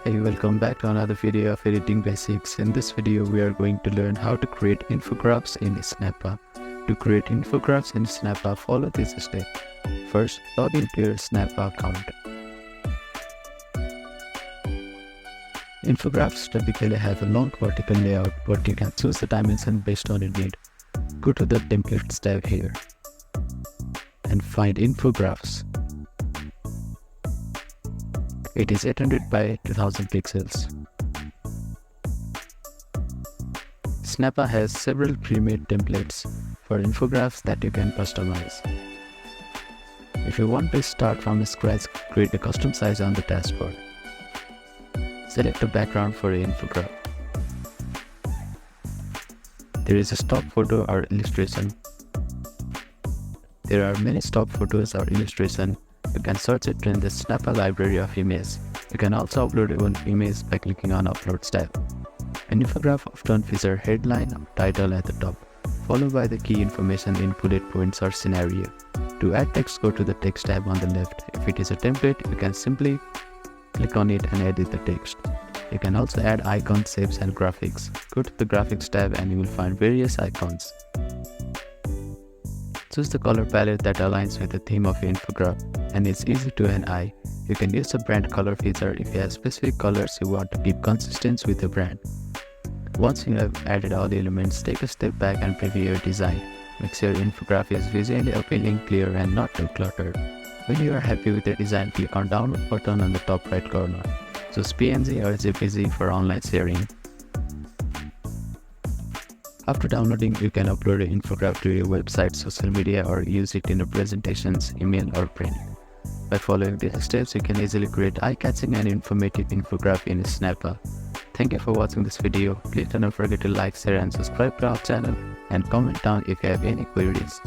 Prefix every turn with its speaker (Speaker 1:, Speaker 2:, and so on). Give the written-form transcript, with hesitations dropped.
Speaker 1: Hey, welcome back to another video of editing basics. In this video, we are going to learn how to create infographics in Snappa. To create infographics in Snappa, follow this step. First, log into your Snappa account. Infographics typically have a long vertical layout, but you can choose the dimension based on your need. Go to the Templates tab here and find Infographics. It is 800 by 2000 pixels. Snappa has several pre-made templates for infographics that you can customize. If you want to start from scratch, create a custom size on the dashboard. Select a background for your infographic. There is a stock photo or illustration. There are many stock photos or illustrations. You can search it in the Snappa library of images. You can also upload your own image by clicking on Upload tab. An infographic often features a headline or title at the top, followed by the key information in bullet points or scenario. To add text, go to the Text tab on the left. If it is a template, you can simply click on it and edit the text. You can also add icons, shapes, and graphics. Go to the Graphics tab and you will find various icons. Choose the color palette that aligns with the theme of your infographic and is easy to an eye. You can use the brand color feature if you have specific colors you want to keep consistent with the brand. Once you have added all the elements, take a step back and preview your design. Make sure your infographic is visually appealing, clear, and not too cluttered. When you are happy with the design, click on Download button on the top right corner. Choose PNG or JPG for online sharing. After downloading, you can upload your infographic to your website, social media, or use it in your presentations, email, or print. By following these steps, you can easily create eye-catching and informative infographic in Snappa. Thank you for watching this video. Please don't forget to like, share, and subscribe to our channel, and comment down if you have any queries.